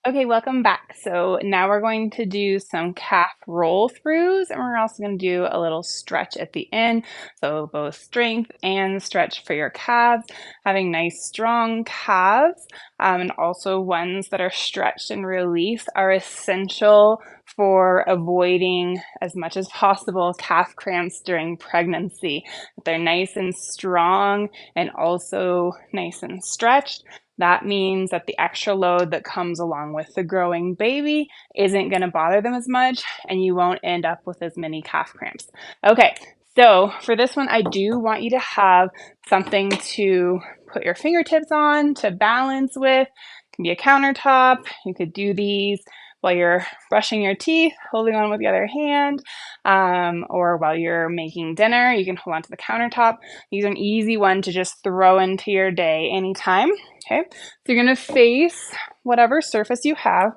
Okay, welcome back. So now we're going to do some calf roll throughs, and we're also going to do a little stretch at the end. So both strength and stretch for your calves, having nice strong calves, and also ones that are stretched and released are essential for avoiding as much as possible calf cramps during pregnancy. They're nice and strong and also nice and stretched. That means that the extra load that comes along with the growing baby isn't going to bother them as much, and you won't end up with as many calf cramps. Okay, so for this one, I do want you to have something to put your fingertips on to balance with. It can be a countertop. You could do these while you're brushing your teeth, holding on with the other hand, or while you're making dinner, you can hold on to the countertop. These are an easy one to just throw into your day anytime. Okay, so you're going to face whatever surface you have,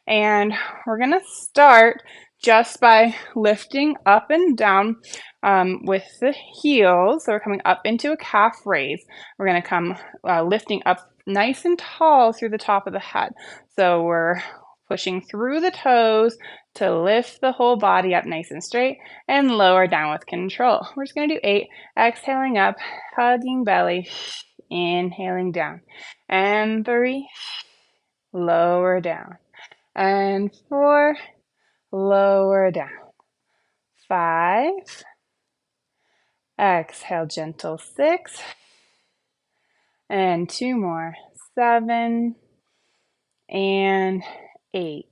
and we're going to start just by lifting up and down with the heels. So we're coming up into a calf raise. We're going to come lifting up nice and tall through the top of the head. So we're pushing through the toes to lift the whole body up nice and straight and lower down with control. We're just going to do 8, exhaling up, hugging belly, inhaling down, and 3, lower down, and 4, lower down, 5, exhale, gentle 6, and 2 more, 7, and 8.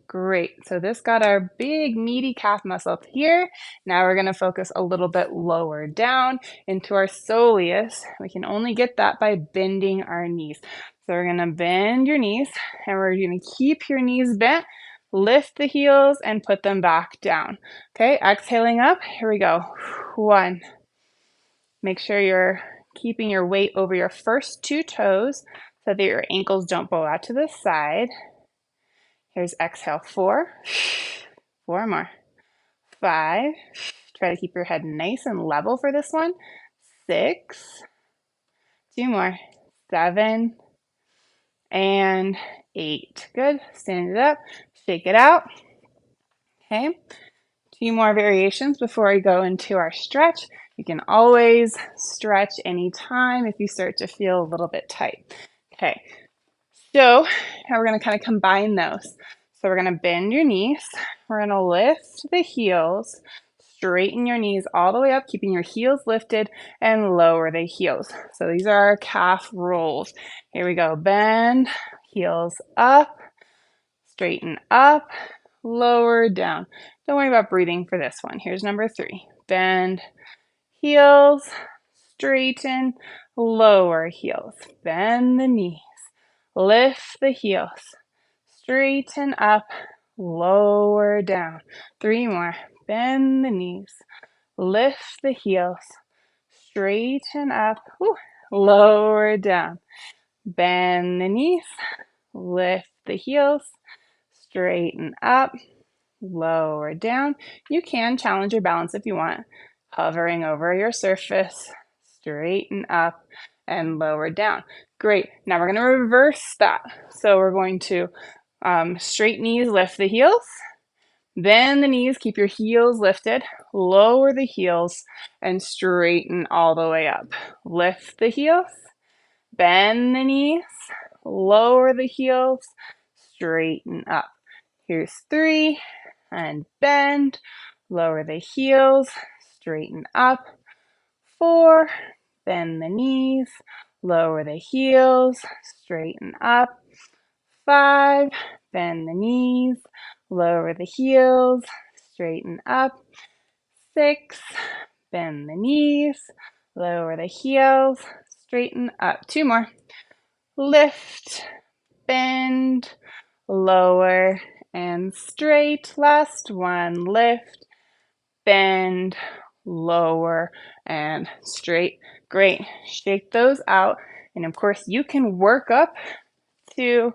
Great. So this got our big meaty calf muscle up here. Now we're going to focus a little bit lower down into our soleus. We can only get that by bending our knees. So we're going to bend your knees, and we're going to keep your knees bent. Lift the heels and put them back down. Okay, exhaling up. Here we go. 1. Make sure you're keeping your weight over your first 2 toes so that your ankles don't bow out to the side. Here's exhale, 4, 4 more, 5, try to keep your head nice and level for this one, 6, 2 more, 7, and 8. Good, stand it up, shake it out. Okay, 2 more variations before we go into our stretch. You can always stretch anytime if you start to feel a little bit tight. Okay, so now we're going to kind of combine those. So we're going to bend your knees. We're going to lift the heels, straighten your knees all the way up, keeping your heels lifted, and lower the heels. So these are our calf rolls. Here we go. Bend, heels up, straighten up, lower down. Don't worry about breathing for this one. Here's number 3. Bend, heels, straighten, lower heels. Bend the knees. Lift the heels, straighten up, lower down. 3 more, bend the knees, lift the heels, straighten up, lower down. Bend the knees, lift the heels, straighten up, lower down. You can challenge your balance if you want, hovering over your surface, straighten up, and lower down. Great. Now we're going to reverse that. So we're going to straight knees, lift the heels. Bend the knees, keep your heels lifted. Lower the heels and straighten all the way up. Lift the heels. Bend the knees. Lower the heels. Straighten up. Here's 3. And bend. Lower the heels. Straighten up. 4. Bend the knees, lower the heels, straighten up. 5, bend the knees, lower the heels, straighten up. 6, bend the knees, lower the heels, straighten up. 2 more. Lift, bend, lower, and straight. Last one. Lift, bend, lower, and straight. Great. Shake those out. And of course, you can work up to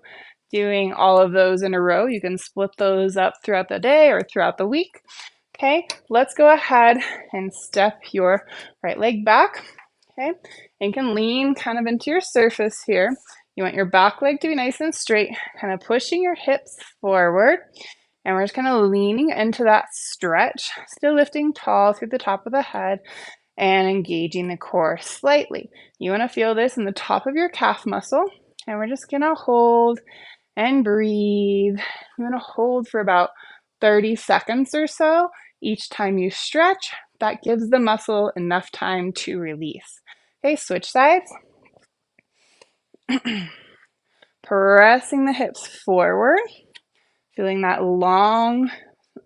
doing all of those in a row. You can split those up throughout the day or throughout the week. Okay, let's go ahead and step your right leg back. Okay, and you can lean kind of into your surface here. You want your back leg to be nice and straight, kind of pushing your hips forward. And we're just kind of leaning into that stretch, still lifting tall through the top of the head and engaging the core slightly. You want to feel this in the top of your calf muscle. And we're just going to hold and breathe. You want to hold for about 30 seconds or so. Each time you stretch, that gives the muscle enough time to release. Okay, switch sides. Pressing the hips forward, feeling that long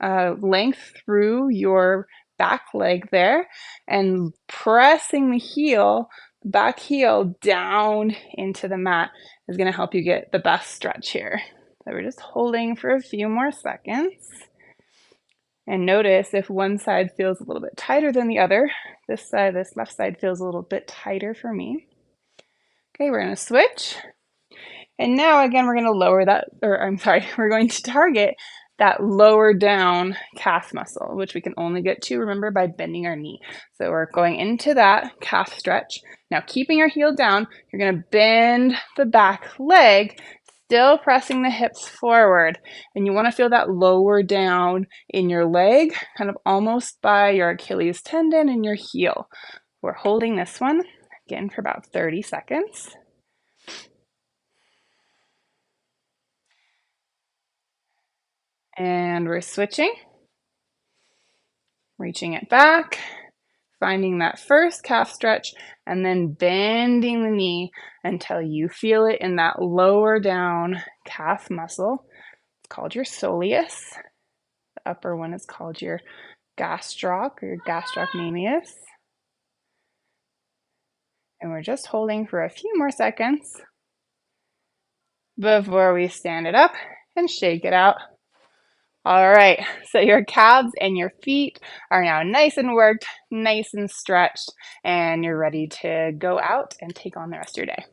length through your back leg there, and pressing the back heel down into the mat is going to help you get the best stretch here. So we're just holding for a few more seconds. And notice if one side feels a little bit tighter than the other. This left side feels a little bit tighter for me. Okay, we're going to switch. And now again, we're going to target that lower down calf muscle, which we can only get to, remember, by bending our knee. So we're going into that calf stretch. Now keeping your heel down, you're going to bend the back leg, still pressing the hips forward. And you want to feel that lower down in your leg, kind of almost by your Achilles tendon and your heel. We're holding this one again for about 30 seconds. And we're switching, reaching it back, finding that first calf stretch, and then bending the knee until you feel it in that lower down calf muscle. It's called your soleus. The upper one is called your gastroc or your gastrocnemius. And we're just holding for a few more seconds before we stand it up and shake it out. All right, so your calves and your feet are now nice and worked, nice and stretched, and you're ready to go out and take on the rest of your day.